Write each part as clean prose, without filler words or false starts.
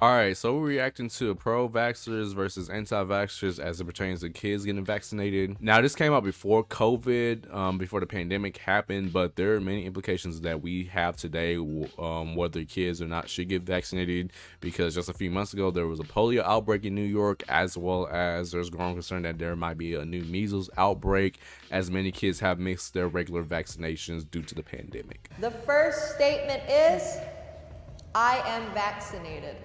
All right, so we're reacting to pro-vaxxers versus anti-vaxxers as it pertains to kids getting vaccinated. Now, this came out before COVID, before the pandemic happened, but there are many implications that we have today, whether kids or not should get vaccinated, because just a few months ago, there was a polio outbreak in New York, as well as there's growing concern that there might be a new measles outbreak, as many kids have missed their regular vaccinations due to the pandemic. The first statement is, I am vaccinated.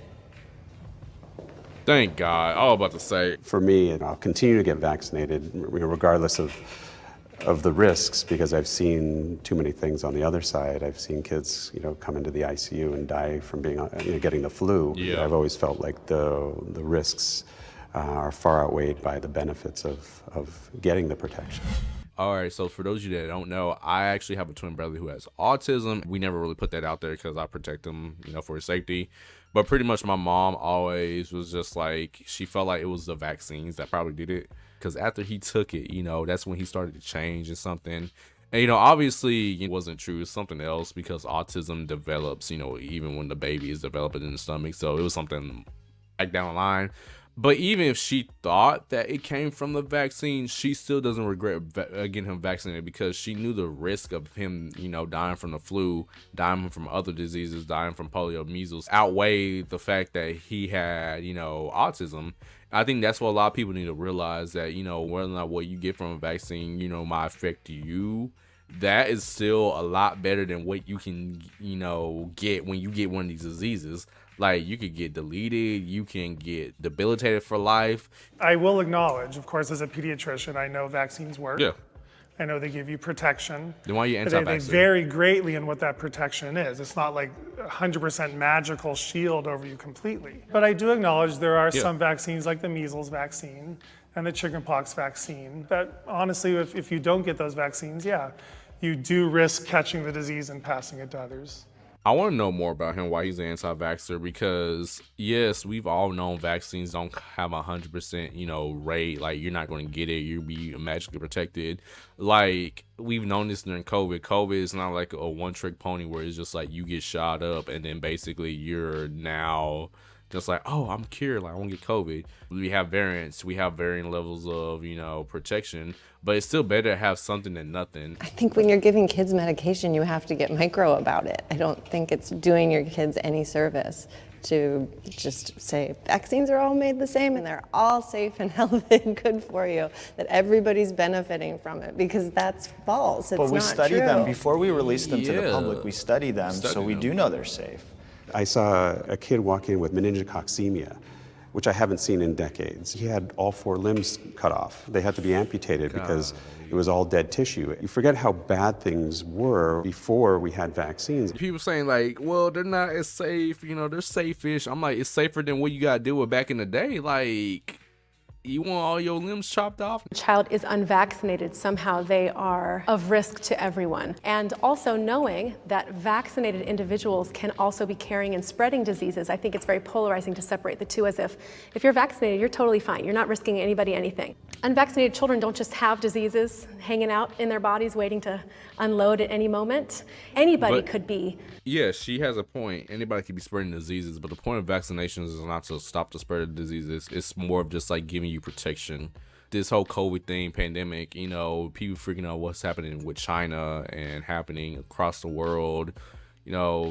Thank God. I was about to say. For me, and I'll continue to get vaccinated regardless of the risks, because I've seen too many things on the other side. I've seen kids, come into the ICU and die from being, getting the flu. Yeah. I've always felt like the risks are far outweighed by the benefits of getting the protection. All right, so for those of you that don't know, I actually have a twin brother who has autism. We never really put that out there because I protect him, for his safety. But pretty much my mom always was just like, she felt like it was the vaccines that probably did it. Because after he took it, that's when he started to change and something. And, obviously it wasn't true. It's something else, because autism develops, even when the baby is developing in the stomach. So it was something back down the line. But even if she thought that it came from the vaccine, she still doesn't regret getting him vaccinated, because she knew the risk of him, dying from the flu, dying from other diseases, dying from polio, measles, outweighed the fact that he had, autism. I think that's what a lot of people need to realize, that, whether or not what you get from a vaccine, might affect you. That is still a lot better than what you can, get when you get one of these diseases. Like, you could get deleted, you can get debilitated for life. I will acknowledge, of course, as a pediatrician, I know vaccines work. Yeah. I know they give you protection. Then why are you But they anti-vaxxer? vary greatly in what that protection is. It's not like 100% magical shield over you completely. But I do acknowledge there are some vaccines, like the measles vaccine and the chickenpox vaccine, that honestly, if you don't get those vaccines, you do risk catching the disease and passing it to others. I want to know more about him, why he's an anti-vaxxer, because yes, we've all known vaccines don't have 100%, rate. Like, you're not going to get it, you'll be magically protected. Like, we've known this during COVID. COVID is not like a one-trick pony where it's just like you get shot up and then basically you're now just like, oh, I'm cured, like I won't get COVID. We have variants, we have varying levels of, protection, but it's still better to have something than nothing. I think when you're giving kids medication, you have to get micro about it. I don't think it's doing your kids any service to just say vaccines are all made the same and they're all safe and healthy and good for you, that everybody's benefiting from it, because that's false. It's But we not study true. them before we release them to the public. We study them, so we do know they're safe. I saw a kid walk in with meningococcemia, which I haven't seen in decades. He had all 4 limbs cut off. They had to be amputated because it was all dead tissue. You forget how bad things were before we had vaccines. People saying like, well, they're not as safe, they're safe-ish. I'm like, it's safer than what you gotta deal with back in the day. Like, you want all your limbs chopped off? A child is unvaccinated, somehow they are of risk to everyone. And also knowing that vaccinated individuals can also be carrying and spreading diseases. I think it's very polarizing to separate the two, as if you're vaccinated, you're totally fine. You're not risking anybody anything. Unvaccinated children don't just have diseases hanging out in their bodies waiting to unload at any moment. Anybody could be. Yeah, she has a point. Anybody could be spreading diseases, but the point of vaccinations is not to stop the spread of diseases. It's more of just like giving you protection. This whole COVID thing, pandemic, people freaking out what's happening with China and happening across the world,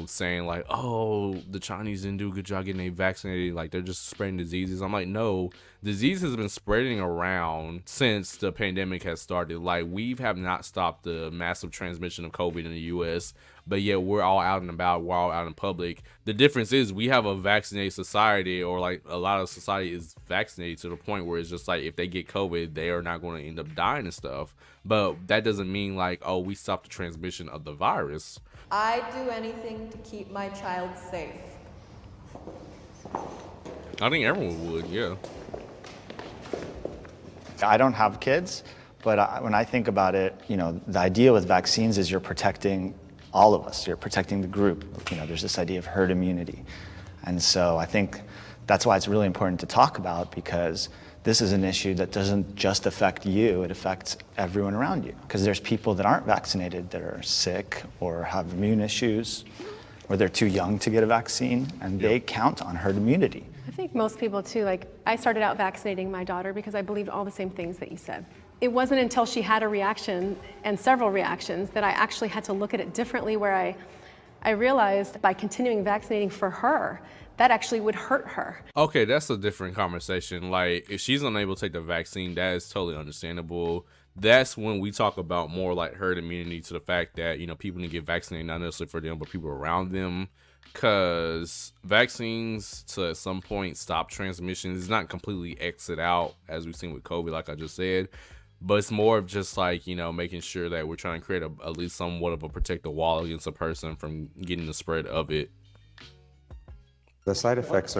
saying like, oh, the Chinese didn't do a good job getting vaccinated, like they're just spreading diseases. I'm like, no, disease has been spreading around since the pandemic has started. Like, we have not stopped the massive transmission of COVID in the US, but yet we're all out and about, we're all out in public. The difference is we have a vaccinated society, or like a lot of society is vaccinated to the point where it's just like, if they get COVID, they are not going to end up dying and stuff. But that doesn't mean like, oh, we stopped the transmission of the virus. I'd do anything to keep my child safe. I think everyone would, yeah. I don't have kids, but when I think about it, the idea with vaccines is you're protecting all of us. You're protecting the group. There's this idea of herd immunity. And so I think that's why it's really important to talk about, because this is an issue that doesn't just affect you, it affects everyone around you. Because there's people that aren't vaccinated that are sick or have immune issues. or they're too young to get a vaccine, and they count on herd immunity. I think most people too, like I started out vaccinating my daughter because I believed all the same things that you said. It wasn't until she had a reaction and several reactions that I actually had to look at it differently, where I realized by continuing vaccinating for her, that actually would hurt her. Okay, that's a different conversation. Like, if she's unable to take the vaccine, that is totally understandable. That's when we talk about more like herd immunity, to the fact that, you know, people need to get vaccinated, not necessarily for them, but people around them. Because vaccines, to at some point stop transmission. It's not completely exit out, as we've seen with COVID, like I just said. But it's more of just like, you know, making sure that we're trying to create at least somewhat of a protective wall against a person from getting the spread of it. The side effects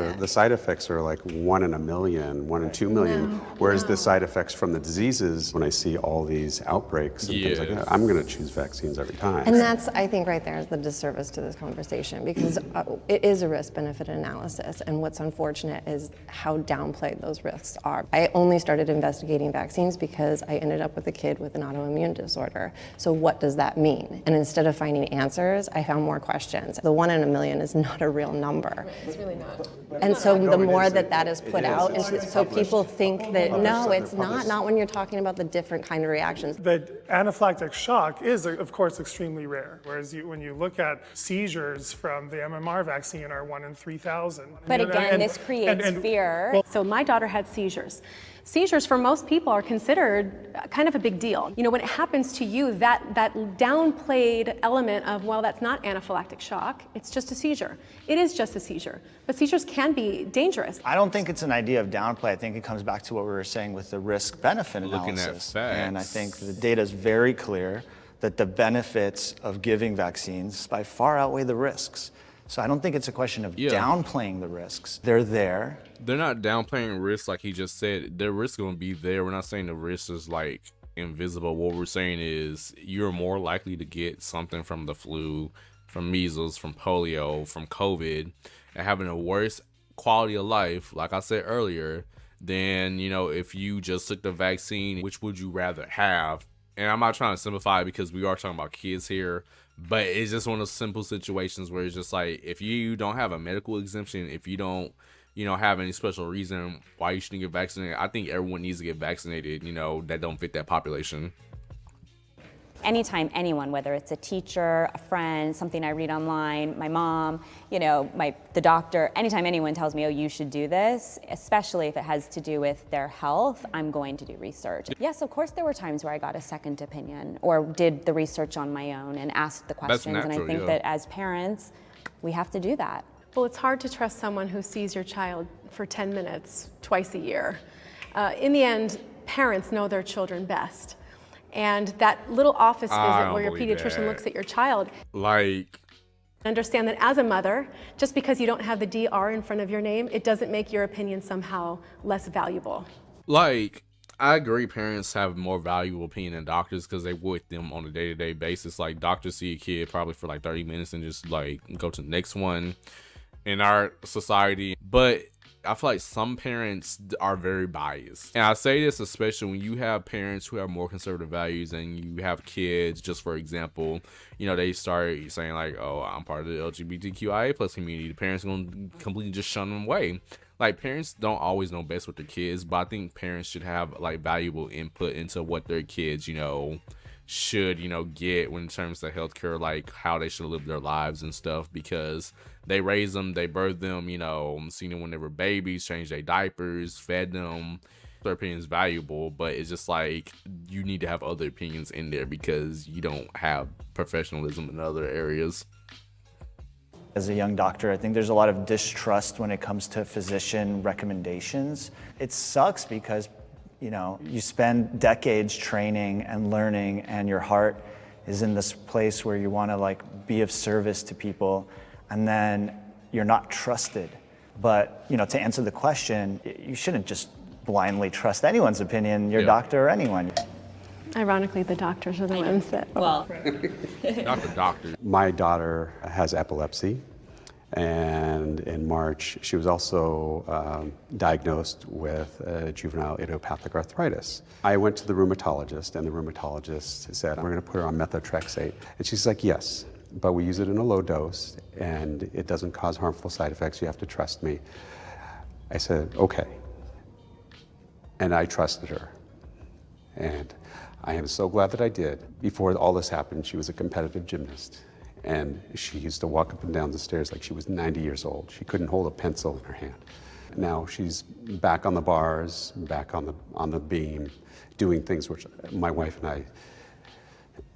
are like 1 in a million, 1 in 2 million, whereas the side effects from the diseases, when I see all these outbreaks and things like that, I'm going to choose vaccines every time. And that's, I think, right there is the disservice to this conversation, because it is a risk-benefit analysis, and what's unfortunate is how downplayed those risks are. I only started investigating vaccines because I ended up with a kid with an autoimmune disorder. So what does that mean? And instead of finding answers, I found more questions. The 1 in a million is not a real number. It's really not. And so the more that is put out, and so people think that, no, it's not when you're talking about the different kind of reactions. The anaphylactic shock is, of course, extremely rare, whereas when you look at seizures from the MMR vaccine are 1 in 3,000. But again, this creates fear. So my daughter had seizures. Seizures for most people are considered kind of a big deal. You know, when it happens to you, that downplayed element of, well, that's not anaphylactic shock, it's just a seizure. It is just a seizure, but seizures can be dangerous. I don't think it's an idea of downplay. I think it comes back to what we were saying with the risk-benefit analysis. Looking at facts. And I think the data is very clear that the benefits of giving vaccines by far outweigh the risks. So I don't think it's a question of downplaying the risks. They're there. They're not downplaying risks, like he just said. The risk going to be there. We're not saying the risk is like invisible. What we're saying is you're more likely to get something from the flu, from measles, from polio, from COVID, and having a worse quality of life, like I said earlier, than, you know, if you just took the vaccine. Which would you rather have? And I'm not trying to simplify it, because we are talking about kids here, but it's just one of those simple situations where it's just like, if you don't have a medical exemption, if you don't, you know, have any special reason why you shouldn't get vaccinated, I think everyone needs to get vaccinated, you know, that don't fit that population. Anytime anyone, whether it's a teacher, a friend, something I read online, my mom, you know, the doctor, anytime anyone tells me, oh, you should do this, especially if it has to do with their health, I'm going to do research. Yes, of course there were times where I got a second opinion or did the research on my own and asked the questions. That's natural, and I think that as parents, we have to do that. Well, it's hard to trust someone who sees your child for 10 minutes twice a year. In the end, parents know their children best. And that little office visit where your pediatrician looks at your child. Like, understand that as a mother, just because you don't have the DR in front of your name, it doesn't make your opinion somehow less valuable. Like, I agree parents have more valuable opinion than doctors, because they with them on a day-to-day basis. Like, doctors see a kid probably for like 30 minutes and just like go to the next one in our society. But I feel like some parents are very biased. And I say this especially when you have parents who have more conservative values and you have kids, just for example, you know, they start saying like, oh, I'm part of the LGBTQIA plus community. The parents are going to completely just shun them away. Like, parents don't always know best with their kids, but I think parents should have like valuable input into what their kids, you know, should, you know, get when in terms of healthcare, like how they should live their lives and stuff, because they raised them, they birthed them, you know, seen them when they were babies, changed their diapers, fed them. Their opinion is valuable, but it's just like you need to have other opinions in there because you don't have professionalism in other areas. As a young doctor, I think there's a lot of distrust when it comes to physician recommendations. It sucks because, you know, you spend decades training and learning, and your heart is in this place where you want to like be of service to people, and then you're not trusted. But, you know, to answer the question, you shouldn't just blindly trust anyone's opinion, your doctor or anyone. Ironically, the doctors are the ones that... Well, Not the doctor. My daughter has epilepsy, and in March she was also diagnosed with juvenile idiopathic arthritis. I went to the rheumatologist, and the rheumatologist said, we're going to put her on methotrexate. And she's like, yes. but we use it in a low dose, and it doesn't cause harmful side effects. You have to trust me. I said, okay. And I trusted her. And I am so glad that I did. Before all this happened, she was a competitive gymnast. And she used to walk up and down the stairs like she was 90 years old. She couldn't hold a pencil in her hand. Now she's back on the bars, back on the beam, doing things which my wife and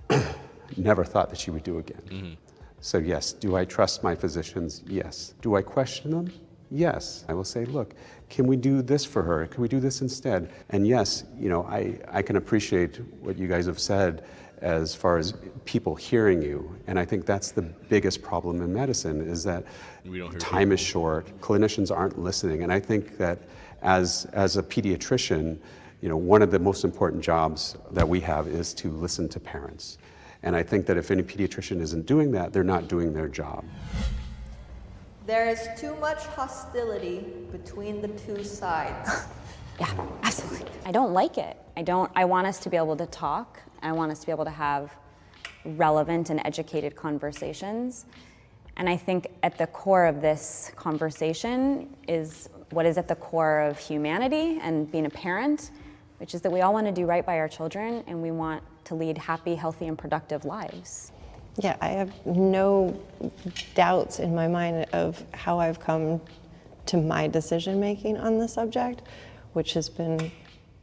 I never thought that she would do again. Mm-hmm. So yes, do I trust my physicians? Yes. Do I question them? Yes. I will say, look, can we do this for her? Can we do this instead? And yes, I can appreciate what you guys have said as far as people hearing you. And I think that's the biggest problem in medicine, is that time is short, clinicians aren't listening. And I think that as a pediatrician, one of the most important jobs that we have is to listen to parents. And I think that if any pediatrician isn't doing that, they're not doing their job. There is too much hostility between the two sides. Yeah, absolutely. I don't like it. I want us to be able to talk. I want us to be able to have relevant and educated conversations. And I think at the core of this conversation is what is at the core of humanity and being a parent, which is that we all want to do right by our children, and we want to lead happy, healthy, and productive lives. Yeah, I have no doubts in my mind of how I've come to my decision making on the subject, which has been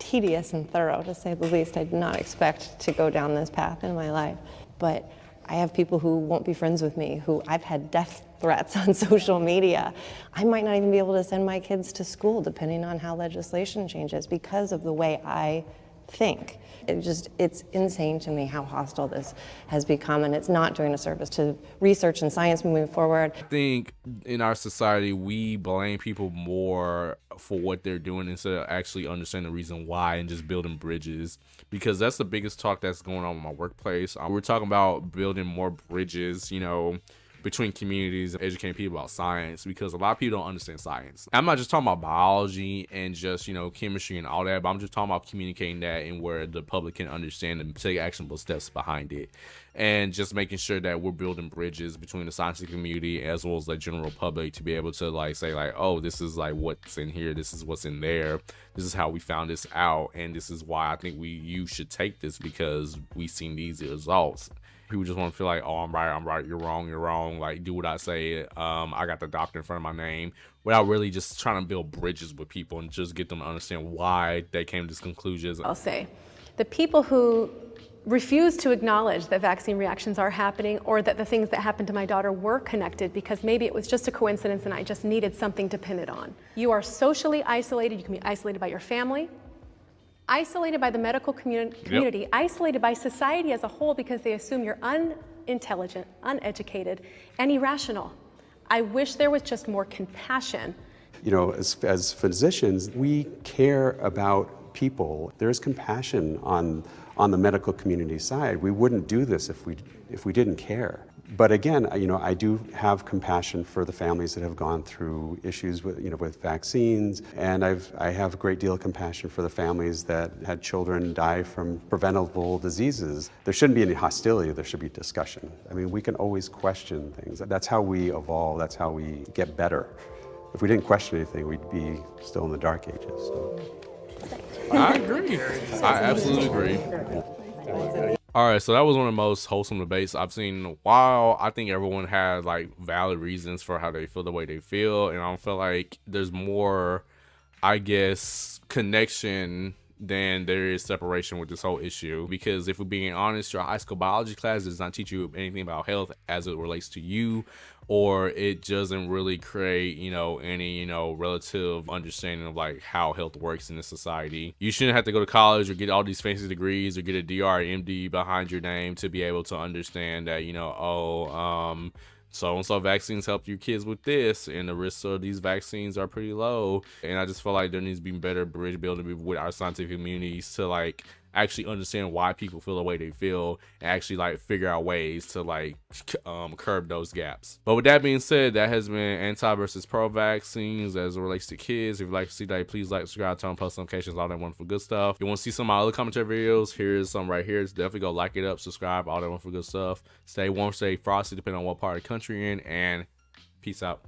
tedious and thorough, to say the least. I did not expect to go down this path in my life. But I have people who won't be friends with me, who I've had death threats on social media. I might not even be able to send my kids to school, depending on how legislation changes, because of the way I think. It's insane to me how hostile this has become, and it's not doing a service to research and science moving forward. I think in our society, we blame people more for what they're doing instead of actually understanding the reason why and just building bridges, because that's the biggest talk that's going on in my workplace. We're talking about building more bridges, between communities and educating people about science, because a lot of people don't understand science. I'm not just talking about biology and just, chemistry and all that, but I'm just talking about communicating that and where the public can understand and take actionable steps behind it. And just making sure that we're building bridges between the scientific community as well as the general public to be able to say oh, this is what's in here, this is what's in there, this is how we found this out, and this is why I think you should take this, because we've seen these results. People just want to feel like, oh, I'm right, you're wrong, do what I say, I got the doctor in front of my name, without really just trying to build bridges with people and just get them to understand why they came to these conclusions. I'll say, the people who refuse to acknowledge that vaccine reactions are happening, or that the things that happened to my daughter were connected because maybe it was just a coincidence and I just needed something to pin it on. You are socially isolated. You can be isolated by your family, isolated by the medical community, yep. Isolated by society as a whole, because they assume you're unintelligent, uneducated, and irrational. I wish there was just more compassion. As physicians, we care about people. There's compassion on the medical community side. We wouldn't do this if we didn't care. But again, I do have compassion for the families that have gone through issues with vaccines, and I have a great deal of compassion for the families that had children die from preventable diseases. There shouldn't be any hostility, there should be discussion. We can always question things. That's how we evolve, that's how we get better. If we didn't question anything, we'd be still in the dark ages. So. I agree. I absolutely agree. All right, so that was one of the most wholesome debates I've seen in a while. I think everyone had valid reasons for how they feel the way they feel, and I don't feel like there's more, connection than there is separation with this whole issue. Because if we're being honest, your high school biology class does not teach you anything about health as it relates to you, or it doesn't really create, any, relative understanding of how health works in this society. You shouldn't have to go to college or get all these fancy degrees or get a DR or MD behind your name to be able to understand that, so-and-so vaccines help your kids with this, and the risks of these vaccines are pretty low. And I just feel like there needs to be better bridge building with our scientific communities to actually understand why people feel the way they feel and actually like figure out ways to like curb those gaps. But with that being said, that has been anti versus pro vaccines as it relates to kids. If you'd like to see that, please like, subscribe, turn on post notifications, all that wonderful good stuff. If you want to see some of my other commentary videos, here's some right here. So definitely go like it up, subscribe, all that wonderful good stuff. Stay warm, stay frosty, depending on what part of the country you're in, and peace out.